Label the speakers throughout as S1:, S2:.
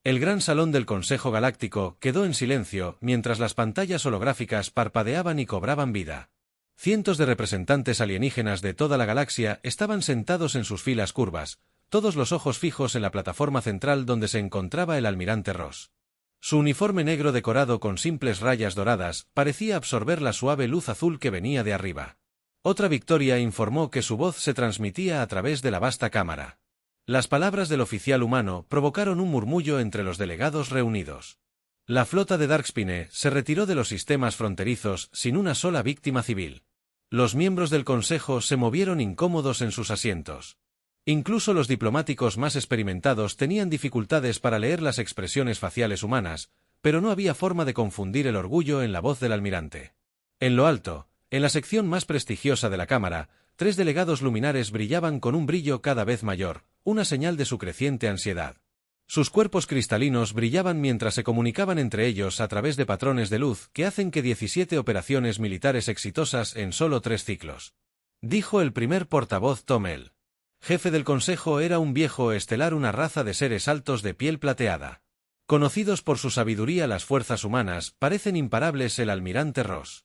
S1: El gran salón del Consejo Galáctico quedó en silencio mientras las pantallas holográficas parpadeaban y cobraban vida. Cientos de representantes alienígenas de toda la galaxia estaban sentados en sus filas curvas, todos los ojos fijos en la plataforma central donde se encontraba el almirante Ross. Su uniforme negro decorado con simples rayas doradas parecía absorber la suave luz azul que venía de arriba. Otra Victoria informó que su voz se transmitía a través de la vasta cámara. Las palabras del oficial humano provocaron un murmullo entre los delegados reunidos. La flota de Darkspine se retiró de los sistemas fronterizos sin una sola víctima civil. Los miembros del Consejo se movieron incómodos en sus asientos. Incluso los diplomáticos más experimentados tenían dificultades para leer las expresiones faciales humanas, pero no había forma de confundir el orgullo en la voz del almirante. En lo alto, en la sección más prestigiosa de la Cámara, 3 delegados luminares brillaban con un brillo cada vez mayor, una señal de su creciente ansiedad. Sus cuerpos cristalinos brillaban mientras se comunicaban entre ellos a través de patrones de luz que hacen que 17 operaciones militares exitosas en solo 3 ciclos. Dijo el primer portavoz Tomel. Jefe del Consejo era un viejo estelar, una raza de seres altos de piel plateada. Conocidos por su sabiduría, las fuerzas humanas parecen imparables. El almirante Ross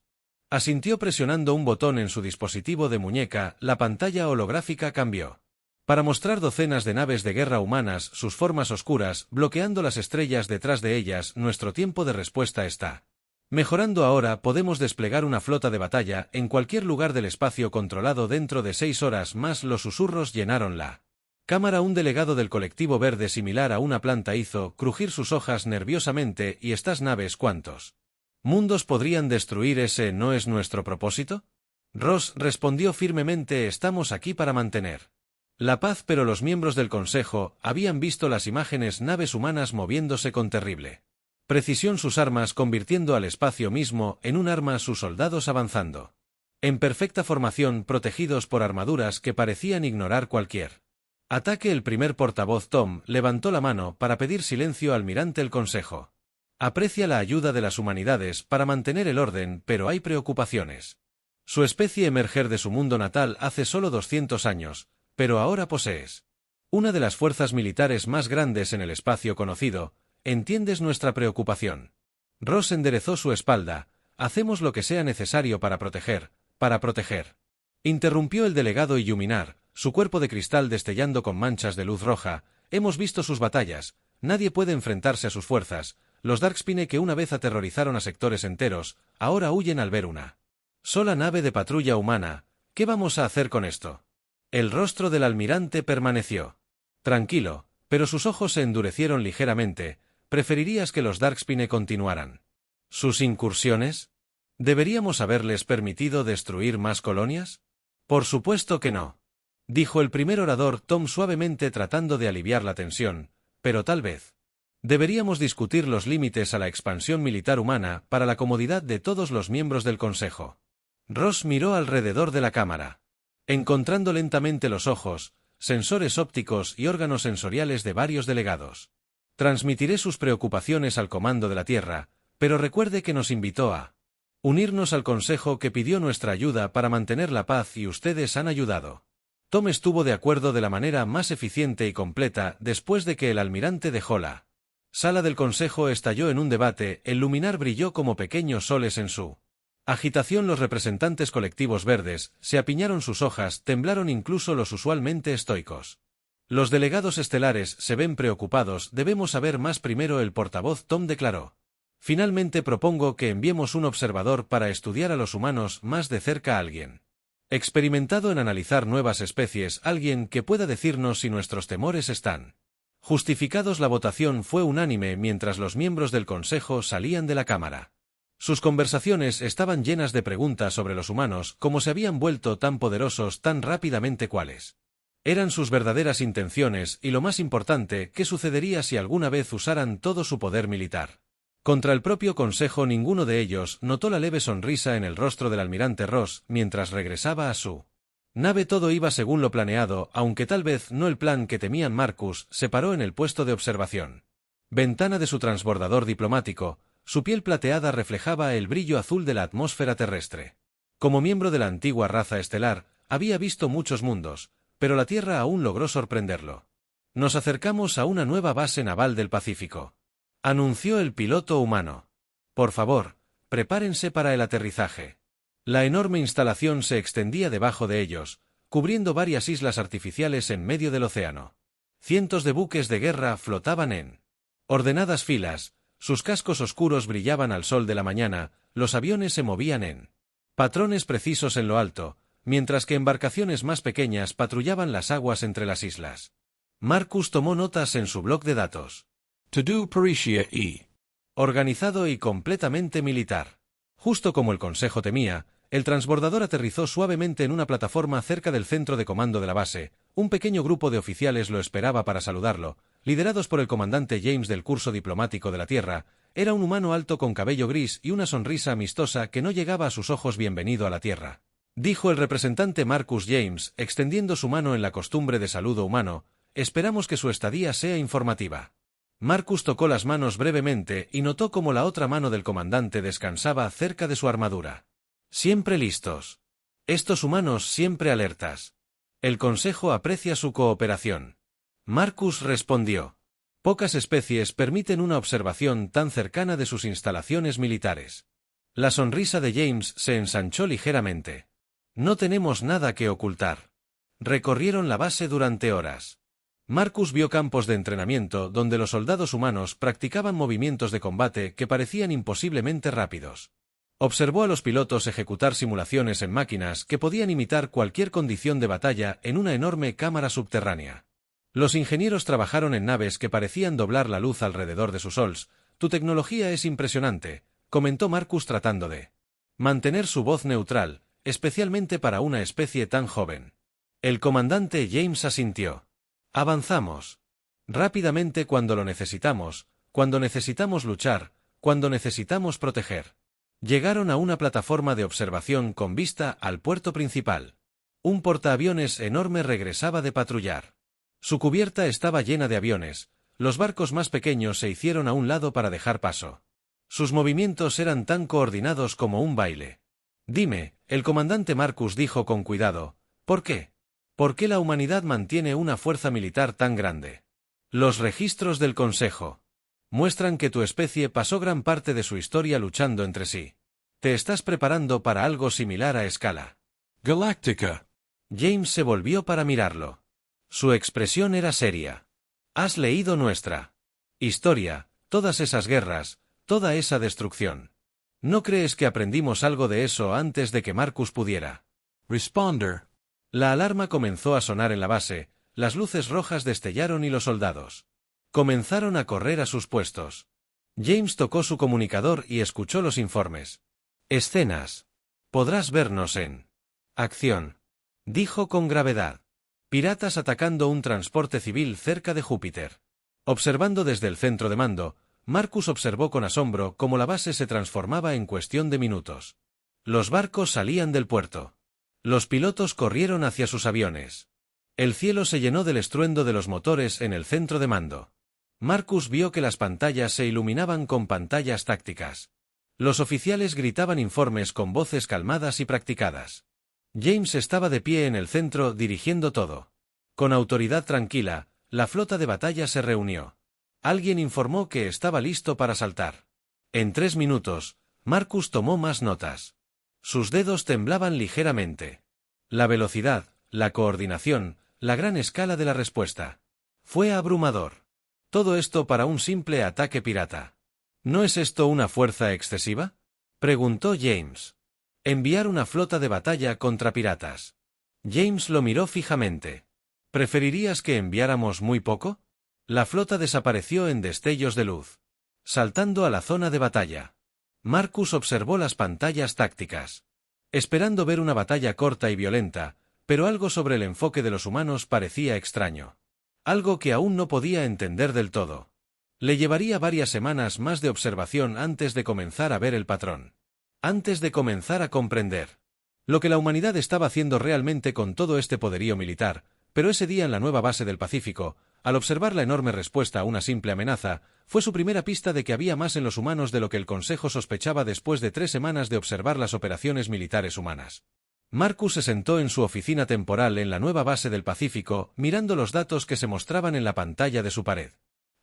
S1: asintió presionando un botón en su dispositivo de muñeca. La pantalla holográfica cambió para mostrar docenas de naves de guerra humanas, sus formas oscuras, bloqueando las estrellas detrás de ellas. Nuestro tiempo de respuesta está mejorando. Ahora podemos desplegar una flota de batalla en cualquier lugar del espacio controlado dentro de 6 horas más. Los susurros llenaron la cámara. Un delegado del colectivo verde similar a una planta hizo crujir sus hojas nerviosamente. ¿Y estas naves cuántos mundos podrían destruir? ¿Ese no es nuestro propósito? Ross respondió firmemente: estamos aquí para mantener la paz. Pero los miembros del Consejo habían visto las imágenes, naves humanas moviéndose con terrible precisión, sus armas convirtiendo al espacio mismo en un arma, sus soldados avanzando en perfecta formación, protegidos por armaduras que parecían ignorar cualquier ataque. El primer portavoz Tom levantó la mano para pedir silencio. Almirante, el Consejo aprecia la ayuda de las humanidades para mantener el orden, pero hay preocupaciones. Su especie emerger de su mundo natal hace solo 200 años, pero ahora posees una de las fuerzas militares más grandes en el espacio conocido. ¿Entiendes nuestra preocupación? Ross enderezó su espalda. Hacemos lo que sea necesario para proteger. Interrumpió el delegado Illuminar, su cuerpo de cristal destellando con manchas de luz roja. Hemos visto sus batallas. Nadie puede enfrentarse a sus fuerzas. Los Darkspine, que una vez aterrorizaron a sectores enteros, ahora huyen al ver una sola nave de patrulla humana. ¿Qué vamos a hacer con esto? El rostro del almirante permaneció tranquilo, pero sus ojos se endurecieron ligeramente. ¿Preferirías que los Darkspine continuaran sus incursiones? ¿Deberíamos haberles permitido destruir más colonias? Por supuesto que no, dijo el primer orador Tom suavemente, tratando de aliviar la tensión, pero tal vez deberíamos discutir los límites a la expansión militar humana para la comodidad de todos los miembros del Consejo. Ross miró alrededor de la cámara, encontrando lentamente los ojos, sensores ópticos y órganos sensoriales de varios delegados. Transmitiré sus preocupaciones al comando de la Tierra, pero recuerde que nos invitó a unirnos al Consejo, que pidió nuestra ayuda para mantener la paz, y ustedes han ayudado. Tom estuvo de acuerdo de la manera más eficiente y completa. Después de que el almirante dejó la sala del Consejo, estalló en un debate. El luminar brilló como pequeños soles en su agitación. Los representantes colectivos verdes se apiñaron, sus hojas temblaron, incluso los usualmente estoicos. Los delegados estelares se ven preocupados. Debemos saber más primero. El portavoz Tom declaró. Finalmente propongo que enviemos un observador para estudiar a los humanos más de cerca. Alguien experimentado en analizar nuevas especies, alguien que pueda decirnos si nuestros temores están justificados. La votación fue unánime mientras los miembros del Consejo salían de la cámara. Sus conversaciones estaban llenas de preguntas sobre los humanos, cómo se habían vuelto tan poderosos tan rápidamente, cuáles eran sus verdaderas intenciones y, lo más importante, qué sucedería si alguna vez usaran todo su poder militar contra el propio Consejo. Ninguno de ellos notó la leve sonrisa en el rostro del almirante Ross mientras regresaba a su nave. Todo iba según lo planeado, aunque tal vez no el plan que temían. Marcus se paró en el puesto de observación ventana de su transbordador diplomático. Su piel plateada reflejaba el brillo azul de la atmósfera terrestre. Como miembro de la antigua raza estelar, había visto muchos mundos, pero la Tierra aún logró sorprenderlo. Nos acercamos a una nueva base naval del Pacífico, anunció el piloto humano. Por favor, prepárense para el aterrizaje. La enorme instalación se extendía debajo de ellos, cubriendo varias islas artificiales en medio del océano. Cientos de buques de guerra flotaban en ordenadas filas, sus cascos oscuros brillaban al sol de la mañana, los aviones se movían en patrones precisos en lo alto, mientras que embarcaciones más pequeñas patrullaban las aguas entre las islas. Marcus tomó notas en su bloc de datos.
S2: To-do Parisia E.
S1: Organizado y completamente militar. Justo como el Consejo temía, el transbordador aterrizó suavemente en una plataforma cerca del centro de comando de la base. Un pequeño grupo de oficiales lo esperaba para saludarlo, liderados por el comandante James del curso diplomático de la Tierra. Era un humano alto con cabello gris y una sonrisa amistosa que no llegaba a sus ojos. Bienvenido a la Tierra, dijo el representante Marcus James, extendiendo su mano en la costumbre de saludo humano. Esperamos que su estadía sea informativa. Marcus tocó las manos brevemente y notó cómo la otra mano del comandante descansaba cerca de su armadura. Siempre listos. Estos humanos siempre alertas. El Consejo aprecia su cooperación. Marcus respondió. Pocas especies permiten una observación tan cercana de sus instalaciones militares. La sonrisa de James se ensanchó ligeramente. No tenemos nada que ocultar. Recorrieron la base durante horas. Marcus vio campos de entrenamiento donde los soldados humanos practicaban movimientos de combate que parecían imposiblemente rápidos. Observó a los pilotos ejecutar simulaciones en máquinas que podían imitar cualquier condición de batalla en una enorme cámara subterránea. Los ingenieros trabajaron en naves que parecían doblar la luz alrededor de sus sols. Tu tecnología es impresionante, comentó Marcus tratando de mantener su voz neutral, especialmente para una especie tan joven. El comandante James asintió. Avanzamos. Rápidamente cuando lo necesitamos, cuando necesitamos luchar, cuando necesitamos proteger. Llegaron a una plataforma de observación con vista al puerto principal. Un portaaviones enorme regresaba de patrullar. Su cubierta estaba llena de aviones. Los barcos más pequeños se hicieron a un lado para dejar paso. Sus movimientos eran tan coordinados como un baile. Dime, el comandante Marcus dijo con cuidado, ¿por qué? ¿Por qué la humanidad mantiene una fuerza militar tan grande? Los registros del Consejo muestran que tu especie pasó gran parte de su historia luchando entre sí. Te estás preparando para algo similar a escala
S2: Galáctica.
S1: James se volvió para mirarlo. Su expresión era seria. Has leído nuestra historia, todas esas guerras, toda esa destrucción. ¿No crees que aprendimos algo de eso antes de que Marcus pudiera
S2: Responder.
S1: La alarma comenzó a sonar en la base, las luces rojas destellaron y los soldados comenzaron a correr a sus puestos. James tocó su comunicador y escuchó los informes. Escenas. Podrás vernos en acción, dijo con gravedad. Piratas atacando un transporte civil cerca de Júpiter. Observando desde el centro de mando, Marcus observó con asombro cómo la base se transformaba en cuestión de minutos. Los barcos salían del puerto. Los pilotos corrieron hacia sus aviones. El cielo se llenó del estruendo de los motores en el centro de mando. Marcus vio que las pantallas se iluminaban con pantallas tácticas. Los oficiales gritaban informes con voces calmadas y practicadas. James estaba de pie en el centro dirigiendo todo. Con autoridad tranquila, la flota de batalla se reunió. Alguien informó que estaba listo para saltar. En 3 minutos, Marcus tomó más notas. Sus dedos temblaban ligeramente. La velocidad, la coordinación, la gran escala de la respuesta. Fue abrumador. Todo esto para un simple ataque pirata. ¿No es esto una fuerza excesiva?, preguntó James. Enviar una flota de batalla contra piratas. James lo miró fijamente. ¿Preferirías que enviáramos muy poco? La flota desapareció en destellos de luz, saltando a la zona de batalla. Marcus observó las pantallas tácticas, esperando ver una batalla corta y violenta, pero algo sobre el enfoque de los humanos parecía extraño. Algo que aún no podía entender del todo. Le llevaría varias semanas más de observación antes de comenzar a ver el patrón. Antes de comenzar a comprender lo que la humanidad estaba haciendo realmente con todo este poderío militar, pero ese día en la nueva base del Pacífico, al observar la enorme respuesta a una simple amenaza, fue su primera pista de que había más en los humanos de lo que el Consejo sospechaba después de 3 semanas de observar las operaciones militares humanas. Marcus se sentó en su oficina temporal en la nueva base del Pacífico, mirando los datos que se mostraban en la pantalla de su pared.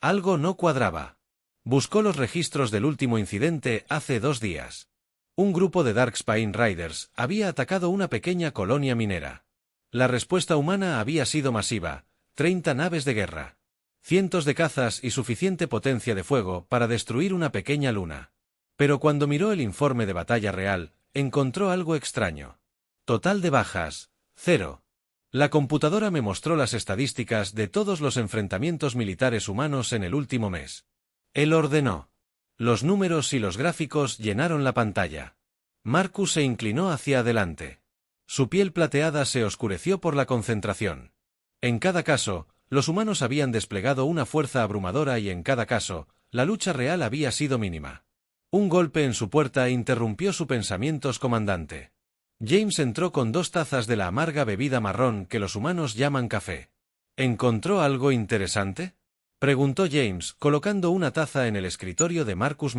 S1: Algo no cuadraba. Buscó los registros del último incidente hace 2 días. Un grupo de Darkspine Riders había atacado una pequeña colonia minera. La respuesta humana había sido masiva, 30 naves de guerra, cientos de cazas y suficiente potencia de fuego para destruir una pequeña luna. Pero cuando miró el informe de batalla real, encontró algo extraño. Total de bajas, 0. La computadora me mostró las estadísticas de todos los enfrentamientos militares humanos en el último mes. Él ordenó. Los números y los gráficos llenaron la pantalla. Marcus se inclinó hacia adelante. Su piel plateada se oscureció por la concentración. En cada caso, los humanos habían desplegado una fuerza abrumadora y en cada caso, la lucha real había sido mínima. Un golpe en su puerta interrumpió sus pensamientos, comandante. James entró con 2 tazas de la amarga bebida marrón que los humanos llaman café. ¿Encontró algo interesante?, preguntó James, colocando una taza en el escritorio de Marcus.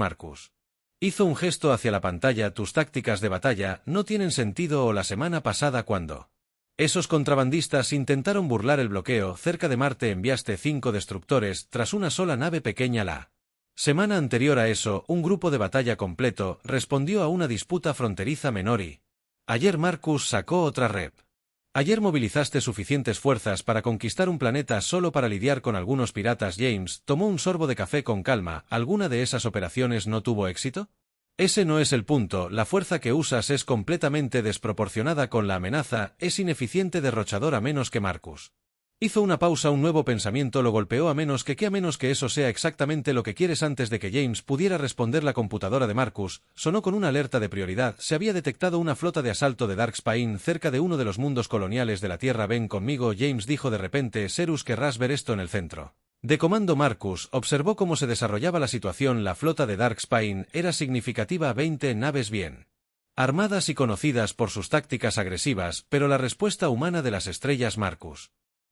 S1: Hizo un gesto hacia la pantalla. Tus tácticas de batalla no tienen sentido. O la semana pasada cuando esos contrabandistas intentaron burlar el bloqueo cerca de Marte enviaste 5 destructores tras una sola nave pequeña. La semana anterior a eso, un grupo de batalla completo respondió a una disputa fronteriza menor y ayer Marcus sacó otra rep. Ayer movilizaste suficientes fuerzas para conquistar un planeta solo para lidiar con algunos piratas. James tomó un sorbo de café con calma. ¿Alguna de esas operaciones no tuvo éxito? Ese no es el punto. La fuerza que usas es completamente desproporcionada con la amenaza. Es ineficiente, derrochador. A menos que Marcus hizo una pausa. Un nuevo pensamiento lo golpeó. A menos que eso sea exactamente lo que quieres. Antes de que James pudiera responder, la computadora de Marcus sonó con una alerta de prioridad. Se había detectado una flota de asalto de Darkspine cerca de uno de los mundos coloniales de la Tierra. Ven conmigo, James dijo de repente. Serus, querrás ver esto. En el centro de comando, Marcus observó cómo se desarrollaba la situación. La flota de Darkspine era significativa, 20 naves bien armadas y conocidas por sus tácticas agresivas, pero la respuesta humana de las estrellas. Marcus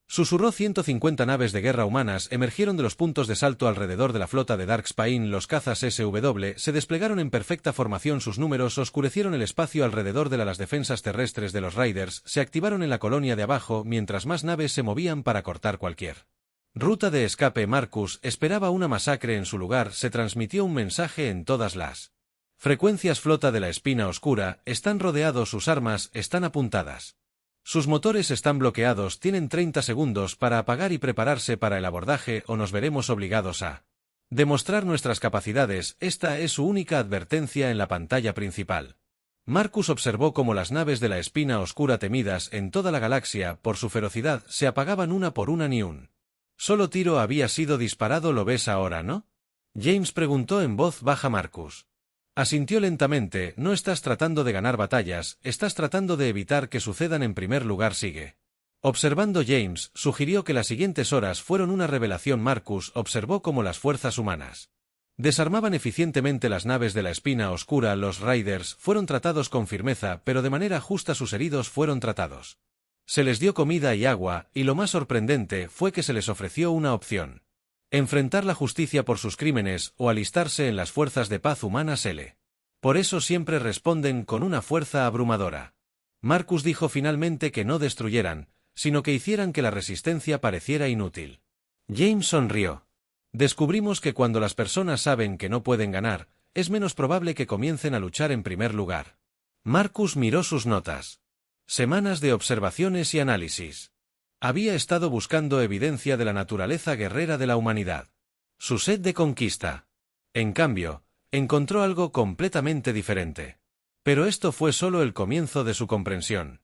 S1: susurró. 150 naves de guerra humanas emergieron de los puntos de salto alrededor de la flota de Darkspine. Los cazas SW se desplegaron en perfecta formación. Sus números oscurecieron el espacio alrededor de las defensas terrestres de los Raiders se activaron en la colonia de abajo mientras más naves se movían para cortar cualquier ruta de escape. Marcus esperaba una masacre en su lugar. Se transmitió un mensaje en todas las frecuencias. Flota de la Espina Oscura, están rodeados. Sus armas están apuntadas. Sus motores están bloqueados. Tienen 30 segundos para apagar y prepararse para el abordaje o nos veremos obligados a demostrar nuestras capacidades. Esta es su única advertencia en la pantalla principal. Marcus observó cómo las naves de la Espina Oscura, temidas en toda la galaxia por su ferocidad, se apagaban una por una. Ni un solo tiro había sido disparado. ¿Lo ves ahora, no?, James preguntó en voz baja. Marcus asintió lentamente. No estás tratando de ganar batallas, estás tratando de evitar que sucedan. En primer lugar, sigue observando. James sugirió que las siguientes horas fueron una revelación. Marcus observó cómo las fuerzas humanas desarmaban eficientemente las naves de la Espina Oscura. Los Raiders fueron tratados con firmeza, pero de manera justa. Sus heridos fueron tratados. Se les dio comida y agua, y lo más sorprendente fue que se les ofreció una opción: enfrentar la justicia por sus crímenes o alistarse en las fuerzas de paz humanas. Por eso siempre responden con una fuerza abrumadora. Marcus dijo finalmente que no destruyeran, sino que hicieran que la resistencia pareciera inútil. James sonrió. Descubrimos que cuando las personas saben que no pueden ganar, es menos probable que comiencen a luchar en primer lugar. Marcus miró sus notas. Semanas de observaciones y análisis. Había estado buscando evidencia de la naturaleza guerrera de la humanidad. Su sed de conquista. En cambio, encontró algo completamente diferente. Pero esto fue solo el comienzo de su comprensión.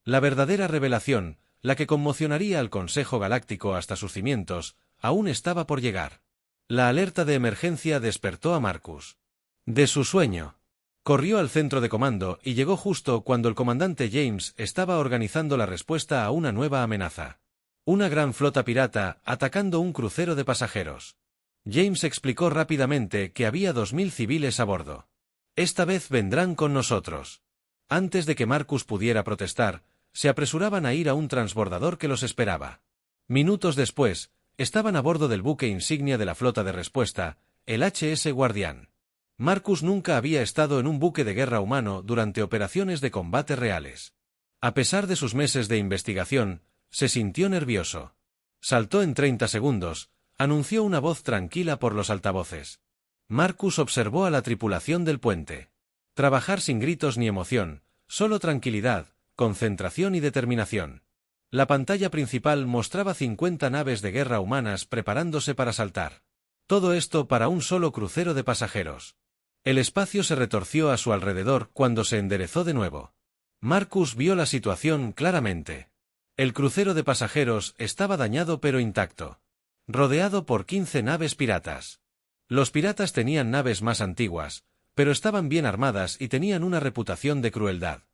S1: La verdadera revelación, la que conmocionaría al Consejo Galáctico hasta sus cimientos, aún estaba por llegar. La alerta de emergencia despertó a Marcus de su sueño. Corrió al centro de comando y llegó justo cuando el comandante James estaba organizando la respuesta a una nueva amenaza. Una gran flota pirata atacando un crucero de pasajeros. James explicó rápidamente que había 2000 civiles a bordo. Esta vez vendrán con nosotros. Antes de que Marcus pudiera protestar, se apresuraban a ir a un transbordador que los esperaba. Minutos después, estaban a bordo del buque insignia de la flota de respuesta, el HS Guardián. Marcus nunca había estado en un buque de guerra humano durante operaciones de combate reales. A pesar de sus meses de investigación, se sintió nervioso. Saltó en 30 segundos, anunció una voz tranquila por los altavoces. Marcus observó a la tripulación del puente. Trabajar sin gritos ni emoción, solo tranquilidad, concentración y determinación. La pantalla principal mostraba 50 naves de guerra humanas preparándose para saltar. Todo esto para un solo crucero de pasajeros. El espacio se retorció a su alrededor cuando se enderezó de nuevo. Marcus vio la situación claramente. El crucero de pasajeros estaba dañado pero intacto. Rodeado por 15 naves piratas. Los piratas tenían naves más antiguas, pero estaban bien armadas y tenían una reputación de crueldad.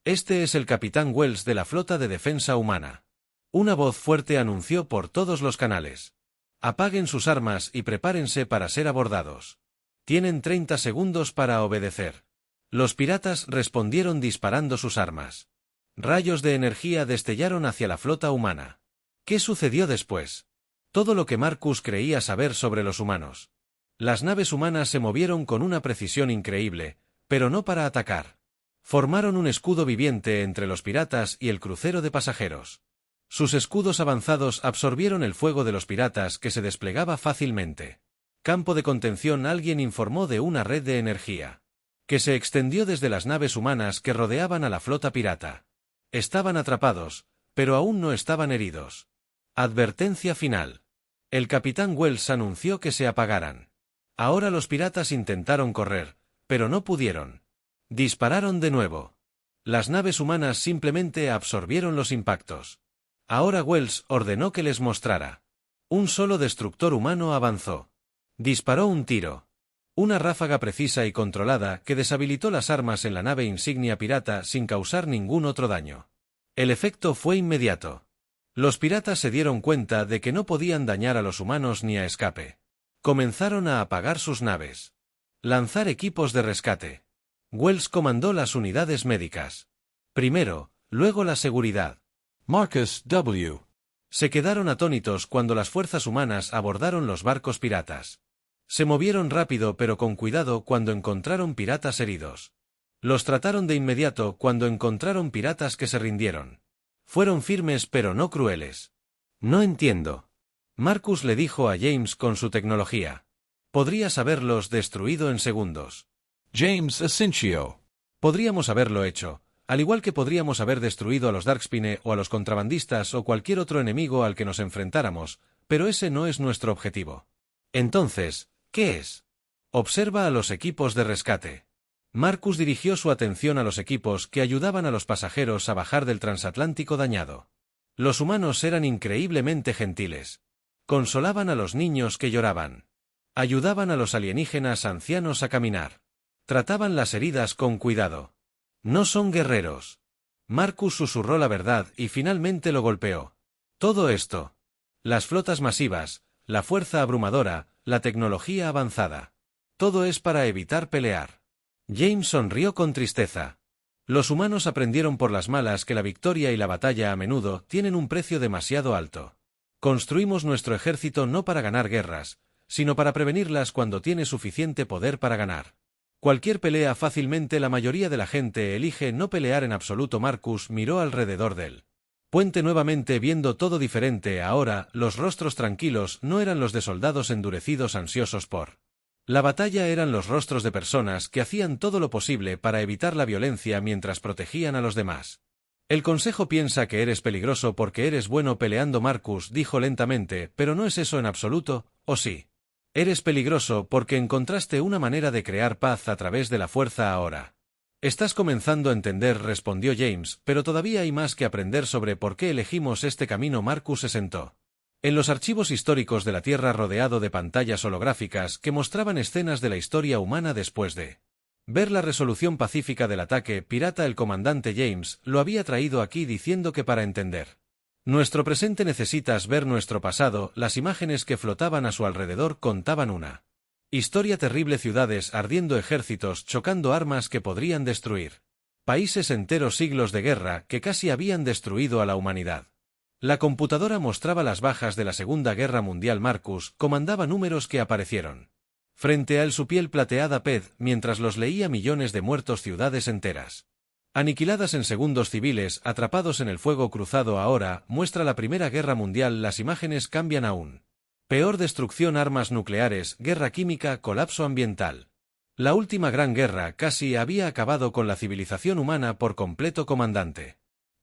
S1: Este es el Capitán Wells de la Flota de Defensa Humana. Una voz fuerte anunció por todos los canales. Apaguen sus armas y prepárense para ser abordados. Tienen 30 segundos para obedecer. Los piratas respondieron disparando sus armas. Rayos de energía destellaron hacia la flota humana. ¿Qué sucedió después? Todo lo que Marcus creía saber sobre los humanos. Las naves humanas se movieron con una precisión increíble, pero no para atacar. Formaron un escudo viviente entre los piratas y el crucero de pasajeros. Sus escudos avanzados absorbieron el fuego de los piratas que se desplegaba fácilmente. Campo de contención. Alguien informó de una red de energía que se extendió desde las naves humanas que rodeaban a la flota pirata. Estaban atrapados, pero aún no estaban heridos. Advertencia final. El Capitán Wells anunció que se apagaran. Ahora los piratas intentaron correr, pero no pudieron. Dispararon de nuevo. Las naves humanas simplemente absorbieron los impactos. Ahora Wells ordenó que les mostrara. Un solo destructor humano avanzó. Disparó un tiro. Una ráfaga precisa y controlada que deshabilitó las armas en la nave insignia pirata sin causar ningún otro daño. El efecto fue inmediato. Los piratas se dieron cuenta de que no podían dañar a los humanos ni a escape. Comenzaron a apagar sus naves. Lanzar equipos de rescate. Wells comandó las unidades médicas. Primero, luego la seguridad.
S2: Marcus W.
S1: Se quedaron atónitos cuando las fuerzas humanas abordaron los barcos piratas. Se movieron rápido pero con cuidado cuando encontraron piratas heridos. Los trataron de inmediato cuando encontraron piratas que se rindieron. Fueron firmes pero no crueles. No entiendo. Marcus le dijo a James con su tecnología. Podrías haberlos destruido en segundos.
S2: James Asincio.
S1: Podríamos haberlo hecho, al igual que podríamos haber destruido a los Darkspine o a los contrabandistas o cualquier otro enemigo al que nos enfrentáramos, pero ese no es nuestro objetivo. Entonces, ¿qué es? Observa a los equipos de rescate. Marcus dirigió su atención a los equipos que ayudaban a los pasajeros a bajar del transatlántico dañado. Los humanos eran increíblemente gentiles. Consolaban a los niños que lloraban. Ayudaban a los alienígenas ancianos a caminar. Trataban las heridas con cuidado. No son guerreros. Marcus susurró la verdad y finalmente lo golpeó. Todo esto. Las flotas masivas, la fuerza abrumadora, la tecnología avanzada. Todo es para evitar pelear. James sonrió con tristeza. Los humanos aprendieron por las malas que la victoria y la batalla a menudo tienen un precio demasiado alto. Construimos nuestro ejército no para ganar guerras, sino para prevenirlas cuando tiene suficiente poder para ganar. Cualquier pelea fácilmente. La mayoría de la gente elige no pelear en absoluto. Marcus miró alrededor del puente nuevamente viendo todo diferente ahora. Los rostros tranquilos no eran los de soldados endurecidos ansiosos por la batalla, eran los rostros de personas que hacían todo lo posible para evitar la violencia mientras protegían a los demás. El consejo piensa que eres peligroso porque eres bueno peleando. Marcus dijo lentamente, pero no es eso en absoluto, ¿o sí? Eres peligroso porque encontraste una manera de crear paz a través de la fuerza ahora. Estás comenzando a entender, respondió James, pero todavía hay más que aprender sobre por qué elegimos este camino. Marcus se sentó en los archivos históricos de la Tierra rodeado de pantallas holográficas que mostraban escenas de la historia humana después de ver la resolución pacífica del ataque pirata. El comandante James lo había traído aquí diciendo que para entender nuestro presente necesitas ver nuestro pasado. Las imágenes que flotaban a su alrededor contaban una historia terrible: ciudades ardiendo, ejércitos chocando, armas que podrían destruir países enteros, siglos de guerra que casi habían destruido a la humanidad. La computadora mostraba las bajas de la Segunda Guerra Mundial. Marcus comandaba números que aparecieron frente a él, su piel plateada pez, mientras los leía: millones de muertos, ciudades enteras Aniquiladas en segundos civiles, atrapados en el fuego cruzado ahora, muestra la Primera Guerra Mundial. Las imágenes cambian aún. Peor destrucción, armas nucleares, guerra química, colapso ambiental. La última gran guerra casi había acabado con la civilización humana por completo, comandante.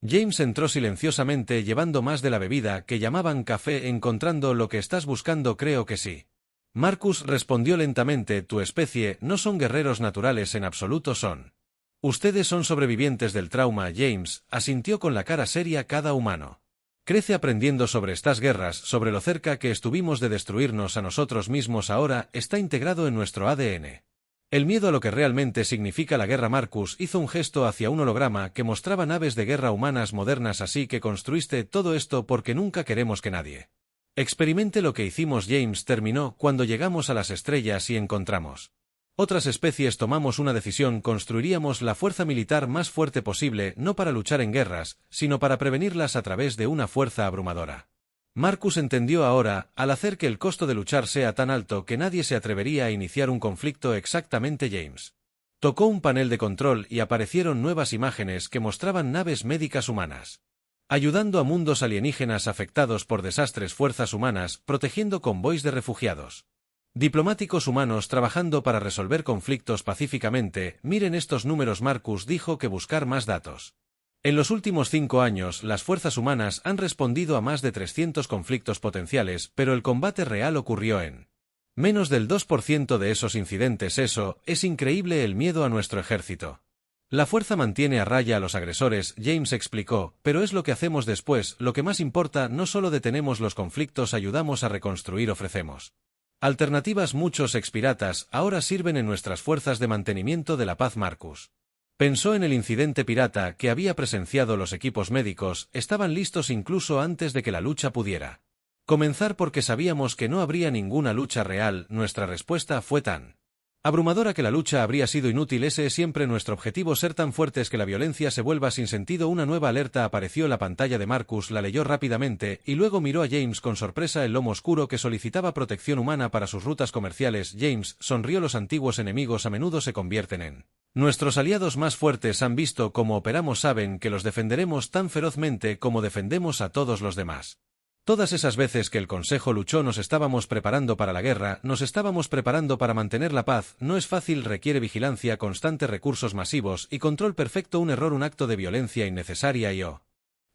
S1: James entró silenciosamente llevando más de la bebida que llamaban café. ¿Encontrando lo que estás buscando? Creo que sí. Marcus respondió lentamente, tu especie no son guerreros naturales en absoluto, son. Ustedes son sobrevivientes del trauma. James asintió con la cara seria. Cada humano crece aprendiendo sobre estas guerras, sobre lo cerca que estuvimos de destruirnos a nosotros mismos. Ahora está integrado en nuestro ADN. El miedo a lo que realmente significa la guerra. Marcus hizo un gesto hacia un holograma que mostraba naves de guerra humanas modernas. Así que construiste todo esto porque nunca queremos que nadie experimente lo que hicimos. James terminó cuando llegamos a las estrellas y encontramos otras especies. Tomamos una decisión, construiríamos la fuerza militar más fuerte posible, no para luchar en guerras, sino para prevenirlas a través de una fuerza abrumadora. Marcus entendió ahora, al hacer que el costo de luchar sea tan alto que nadie se atrevería a iniciar un conflicto. Exactamente. James tocó un panel de control y aparecieron nuevas imágenes que mostraban naves médicas humanas ayudando a mundos alienígenas afectados por desastres, fuerzas humanas protegiendo convoys de refugiados, diplomáticos humanos trabajando para resolver conflictos pacíficamente. Miren estos números. Marcus dijo que buscar más datos. En los últimos 5 años, las fuerzas humanas han respondido a más de 300 conflictos potenciales, pero el combate real ocurrió en menos del 2% de esos incidentes. Eso es increíble. El miedo a nuestro ejército. La fuerza mantiene a raya a los agresores, James explicó, pero es lo que hacemos después, lo que más importa. No solo detenemos los conflictos, ayudamos a reconstruir, ofrecemos alternativas. Muchos expiratas ahora sirven en nuestras fuerzas de mantenimiento de la paz. Marcus pensó en el incidente pirata que había presenciado. Los equipos médicos estaban listos incluso antes de que la lucha pudiera comenzar porque sabíamos que no habría ninguna lucha real. Nuestra respuesta fue tan abrumadora que la lucha habría sido inútil. Ese es siempre nuestro objetivo, ser tan fuertes que la violencia se vuelva sin sentido. Una nueva alerta apareció en la pantalla de Marcus, la leyó rápidamente y luego miró a James con sorpresa. El lomo oscuro que solicitaba protección humana para sus rutas comerciales. James sonrió. Los antiguos enemigos a menudo se convierten en nuestros aliados más fuertes. Han visto cómo operamos, saben que los defenderemos tan ferozmente como defendemos a todos los demás. Todas esas veces que el Consejo luchó nos estábamos preparando para la guerra, nos estábamos preparando para mantener la paz. No es fácil, requiere vigilancia constante, recursos masivos y control perfecto. Un error, un acto de violencia innecesaria y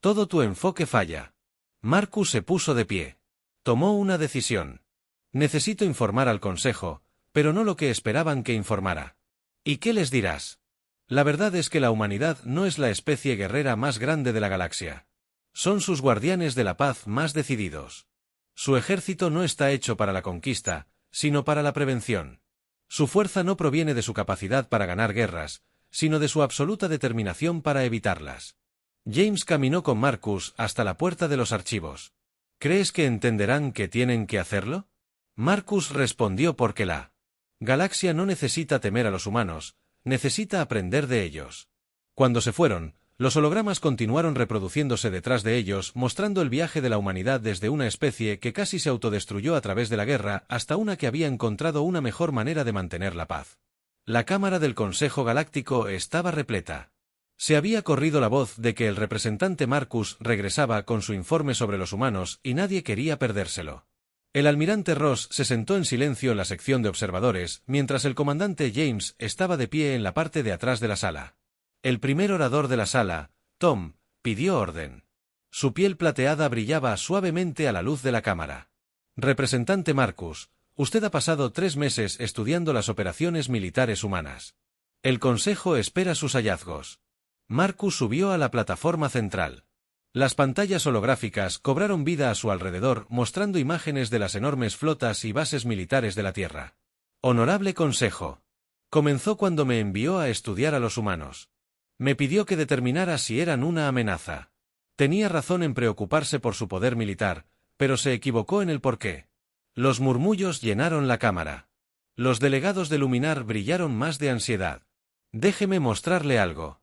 S1: todo tu enfoque falla. Marcus se puso de pie. Tomó una decisión. Necesito informar al Consejo, pero no lo que esperaban que informara. ¿Y qué les dirás? La verdad es que la humanidad no es la especie guerrera más grande de la galaxia. Son sus guardianes de la paz más decididos. Su ejército no está hecho para la conquista, sino para la prevención. Su fuerza no proviene de su capacidad para ganar guerras, sino de su absoluta determinación para evitarlas. James caminó con Marcus hasta la puerta de los archivos. ¿Crees que entenderán que tienen que hacerlo? Marcus respondió porque la galaxia no necesita temer a los humanos, necesita aprender de ellos. Cuando se fueron, los hologramas continuaron reproduciéndose detrás de ellos, mostrando el viaje de la humanidad desde una especie que casi se autodestruyó a través de la guerra hasta una que había encontrado una mejor manera de mantener la paz. La cámara del Consejo Galáctico estaba repleta. Se había corrido la voz de que el representante Marcus regresaba con su informe sobre los humanos y nadie quería perdérselo. El almirante Ross se sentó en silencio en la sección de observadores, mientras el comandante James estaba de pie en la parte de atrás de la sala. El primer orador de la sala, Tom, pidió orden. Su piel plateada brillaba suavemente a la luz de la cámara. Representante Marcus, usted ha pasado 3 meses estudiando las operaciones militares humanas. El Consejo espera sus hallazgos. Marcus subió a la plataforma central. Las pantallas holográficas cobraron vida a su alrededor, mostrando imágenes de las enormes flotas y bases militares de la Tierra. Honorable Consejo. Comenzó cuando me envió a estudiar a los humanos. Me pidió que determinara si eran una amenaza. Tenía razón en preocuparse por su poder militar, pero se equivocó en el porqué. Los murmullos llenaron la cámara. Los delegados de Luminar brillaron más de ansiedad. Déjeme mostrarle algo.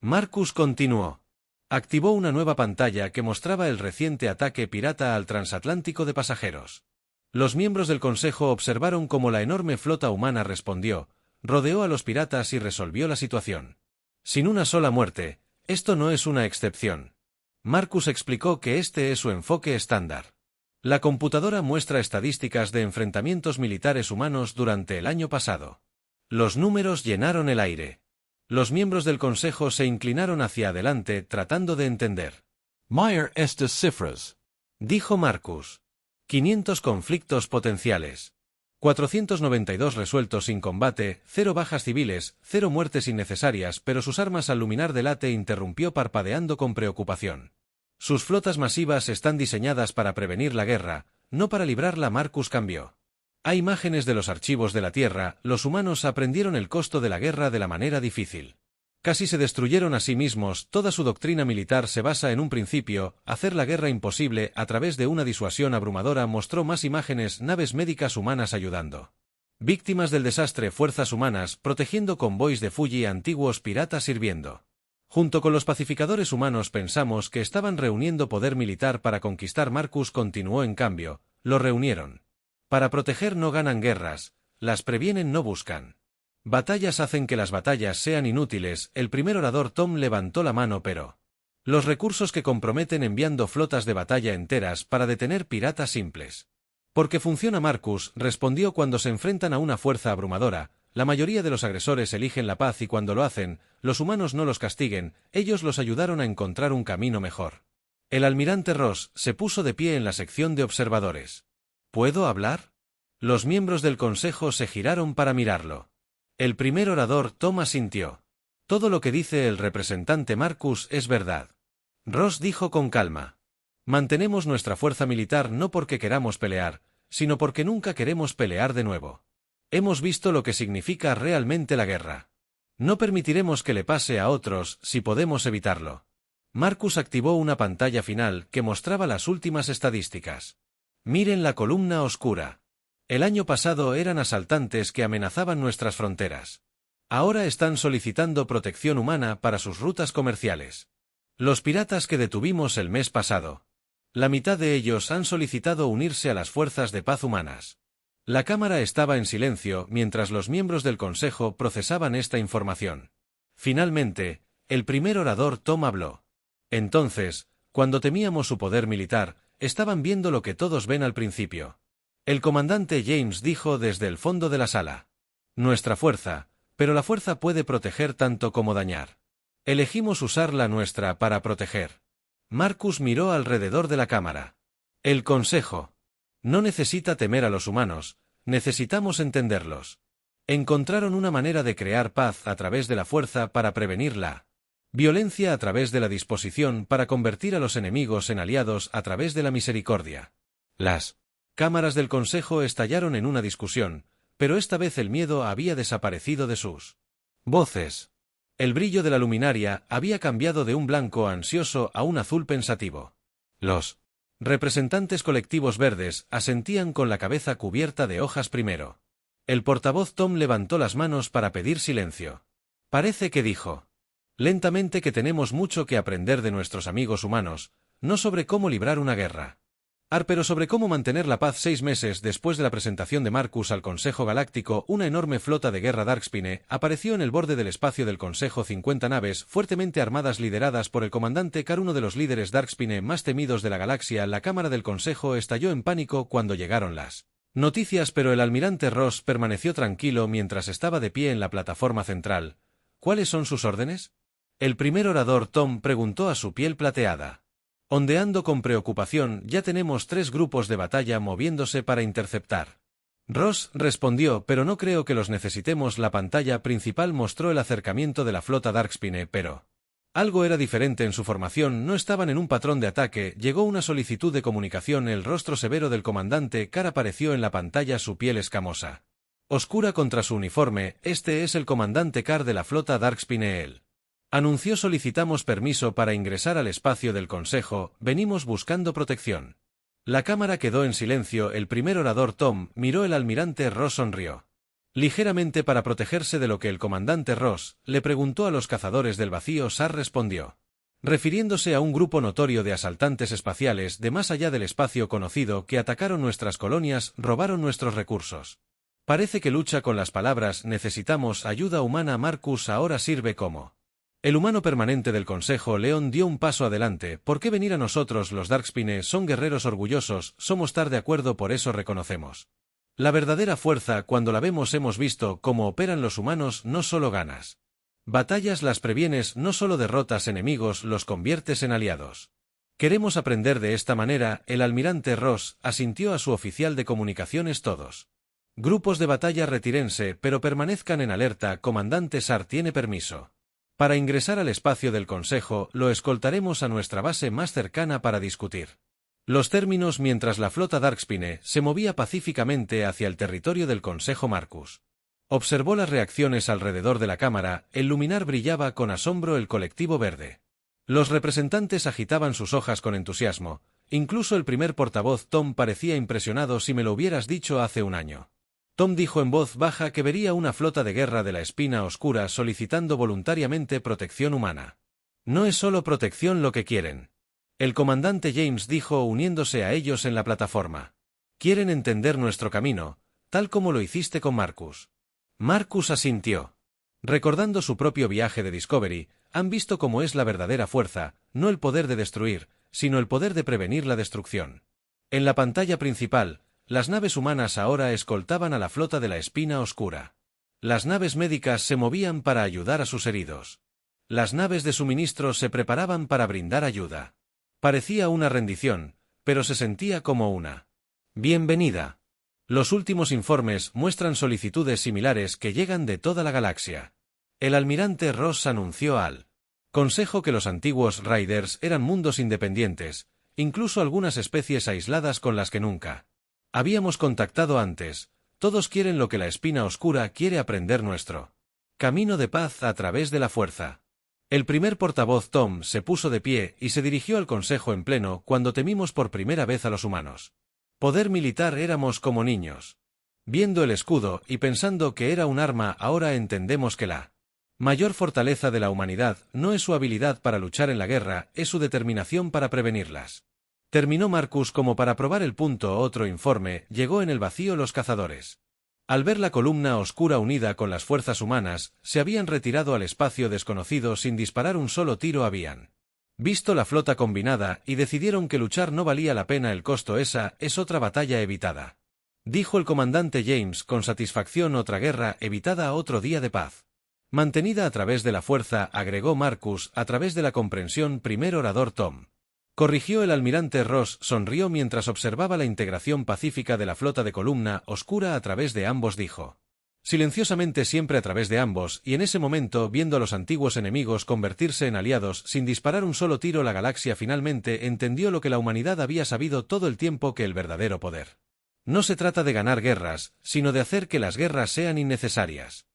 S1: Marcus continuó. Activó una nueva pantalla que mostraba el reciente ataque pirata al transatlántico de pasajeros. Los miembros del Consejo observaron cómo la enorme flota humana respondió, rodeó a los piratas y resolvió la situación. Sin una sola muerte, esto no es una excepción. Marcus explicó que este es su enfoque estándar. La computadora muestra estadísticas de enfrentamientos militares humanos durante el año pasado. Los números llenaron el aire. Los miembros del consejo se inclinaron hacia adelante tratando de entender.
S2: Maier estas cifras.
S1: Dijo Marcus. 500 conflictos potenciales. 492 resueltos sin combate, 0 bajas civiles, 0 muertes innecesarias, pero sus armas al luminar del ATE interrumpió parpadeando con preocupación. Sus flotas masivas están diseñadas para prevenir la guerra, no para librarla. Marcus cambió. Hay imágenes de los archivos de la Tierra. Los humanos aprendieron el costo de la guerra de la manera difícil. Casi se destruyeron a sí mismos. Toda su doctrina militar se basa en un principio: hacer la guerra imposible a través de una disuasión abrumadora. Mostró más imágenes: naves médicas humanas ayudando. Víctimas del desastre, fuerzas humanas protegiendo convoys de Fuji, antiguos piratas sirviendo. Junto con los pacificadores humanos pensamos que estaban reuniendo poder militar para conquistar. Marcus continuó: en cambio, lo reunieron. Para proteger no ganan guerras, las previenen, no buscan. Batallas hacen que las batallas sean inútiles. El primer orador Tom levantó la mano. Pero los recursos que comprometen enviando flotas de batalla enteras para detener piratas simples. Porque funciona. Marcus respondió: cuando se enfrentan a una fuerza abrumadora, la mayoría de los agresores eligen la paz y cuando lo hacen, los humanos no los castiguen, ellos los ayudaron a encontrar un camino mejor. El almirante Ross se puso de pie en la sección de observadores. ¿Puedo hablar? Los miembros del consejo se giraron para mirarlo. El primer orador Tom asintió. Todo lo que dice el representante Marcus es verdad. Ross dijo con calma. Mantenemos nuestra fuerza militar no porque queramos pelear, sino porque nunca queremos pelear de nuevo. Hemos visto lo que significa realmente la guerra. No permitiremos que le pase a otros si podemos evitarlo. Marcus activó una pantalla final que mostraba las últimas estadísticas. Miren la columna oscura. El año pasado eran asaltantes que amenazaban nuestras fronteras. Ahora están solicitando protección humana para sus rutas comerciales. Los piratas que detuvimos el mes pasado. La mitad de ellos han solicitado unirse a las fuerzas de paz humanas. La cámara estaba en silencio mientras los miembros del consejo procesaban esta información. Finalmente, el primer orador Tom habló. Entonces, cuando temíamos su poder militar, estaban viendo lo que todos ven al principio. El comandante James dijo desde el fondo de la sala. Nuestra fuerza, pero la fuerza puede proteger tanto como dañar. Elegimos usar la nuestra para proteger. Marcus miró alrededor de la cámara. El consejo no necesita temer a los humanos, necesitamos entenderlos. Encontraron una manera de crear paz a través de la fuerza para prevenir la violencia, a través de la disposición para convertir a los enemigos en aliados, a través de la misericordia. Las cámaras del consejo estallaron en una discusión, pero esta vez el miedo había desaparecido de sus voces. El brillo de la luminaria había cambiado de un blanco ansioso a un azul pensativo. Los representantes colectivos verdes asentían con la cabeza cubierta de hojas primero. El portavoz Tom levantó las manos para pedir silencio. Parece que dijo lentamente que tenemos mucho que aprender de nuestros amigos humanos, no sobre cómo librar una guerra, pero sobre cómo mantener la paz. 6 meses después de la presentación de Marcus al Consejo Galáctico, una enorme flota de guerra Darkspine apareció en el borde del espacio del Consejo. 50 naves fuertemente armadas lideradas por el comandante Car, uno de los líderes Darkspine más temidos de la galaxia. La cámara del Consejo estalló en pánico cuando llegaron las noticias, pero el almirante Ross permaneció tranquilo mientras estaba de pie en la plataforma central. ¿Cuáles son sus órdenes? El primer orador Tom preguntó a su piel plateada. Ondeando con preocupación, ya tenemos 3 grupos de batalla moviéndose para interceptar. Ross respondió, pero no creo que los necesitemos. La pantalla principal mostró el acercamiento de la flota Darkspine, pero algo era diferente en su formación. No estaban en un patrón de ataque. Llegó una solicitud de comunicación. El rostro severo del comandante Car apareció en la pantalla, su piel escamosa, oscura contra su uniforme. Este es el comandante Car de la flota Darkspine. Él anunció: solicitamos permiso para ingresar al espacio del Consejo, venimos buscando protección. La cámara quedó en silencio. El primer orador Tom miró al almirante Ross, sonrió ligeramente para protegerse de lo que el comandante Ross le preguntó a los cazadores del vacío. Sar respondió, refiriéndose a un grupo notorio de asaltantes espaciales de más allá del espacio conocido que atacaron nuestras colonias, robaron nuestros recursos. Parece que lucha con las palabras. Necesitamos ayuda humana. Marcus ahora sirve como El humano permanente del Consejo León dio un paso adelante. ¿Por qué venir a nosotros? Los Darkspine son guerreros orgullosos, somos estar de acuerdo, por eso reconocemos la verdadera fuerza. Cuando la vemos, hemos visto cómo operan los humanos, no solo ganas batallas, las previenes, no solo derrotas enemigos, los conviertes en aliados. Queremos aprender de esta manera. El almirante Ross asintió a su oficial de comunicaciones. Todos grupos de batalla retírense, pero permanezcan en alerta. Comandante Sar tiene permiso para ingresar al espacio del Consejo. Lo escoltaremos a nuestra base más cercana para discutir los términos. Mientras la flota Darkspine se movía pacíficamente hacia el territorio del Consejo, Marcus observó las reacciones alrededor de la cámara. El luminar brillaba con asombro. El colectivo verde. Los representantes agitaban sus hojas con entusiasmo. Incluso el primer portavoz, Tom, parecía impresionado. Si me lo hubieras dicho hace un año. Tom dijo en voz baja que vería una flota de guerra de la Espina Oscura solicitando voluntariamente protección humana. No es solo protección lo que quieren. El comandante James dijo, uniéndose a ellos en la plataforma. Quieren entender nuestro camino, tal como lo hiciste con Marcus. Marcus asintió. Recordando su propio viaje de Discovery, han visto cómo es la verdadera fuerza, no el poder de destruir, sino el poder de prevenir la destrucción. En la pantalla principal, las naves humanas ahora escoltaban a la flota de la Espina Oscura. Las naves médicas se movían para ayudar a sus heridos. Las naves de suministro se preparaban para brindar ayuda. Parecía una rendición, pero se sentía como una bienvenida. Los últimos informes muestran solicitudes similares que llegan de toda la galaxia. El almirante Ross anunció al Consejo que los antiguos Raiders eran mundos independientes, incluso algunas especies aisladas con las que nunca habíamos contactado antes. Todos quieren lo que la Espina Oscura quiere, aprender nuestro camino de paz a través de la fuerza. El primer portavoz, Tom, se puso de pie y se dirigió al Consejo en pleno. Cuando temimos por primera vez a los humanos poder militar, éramos como niños viendo el escudo y pensando que era un arma. Ahora entendemos que la mayor fortaleza de la humanidad no es su habilidad para luchar en la guerra, es su determinación para prevenirlas. Terminó Marcus como para probar el punto. Otro informe llegó en el vacío. Los cazadores, al ver la columna oscura unida con las fuerzas humanas, se habían retirado al espacio desconocido sin disparar un solo tiro. Habían visto la flota combinada y decidieron que luchar no valía la pena el costo. Esa es otra batalla evitada, dijo el comandante James con satisfacción. Otra guerra evitada, otro día de paz mantenida a través de la fuerza, agregó Marcus, a través de la comprensión. Primer orador, Tom, corrigió el almirante Ross. Sonrió mientras observaba la integración pacífica de la flota de columna oscura a través de ambos. Dijo silenciosamente, siempre a través de ambos, y en ese momento, viendo a los antiguos enemigos convertirse en aliados sin disparar un solo tiro, la galaxia finalmente entendió lo que la humanidad había sabido todo el tiempo, que el verdadero poder no se trata de ganar guerras, sino de hacer que las guerras sean innecesarias.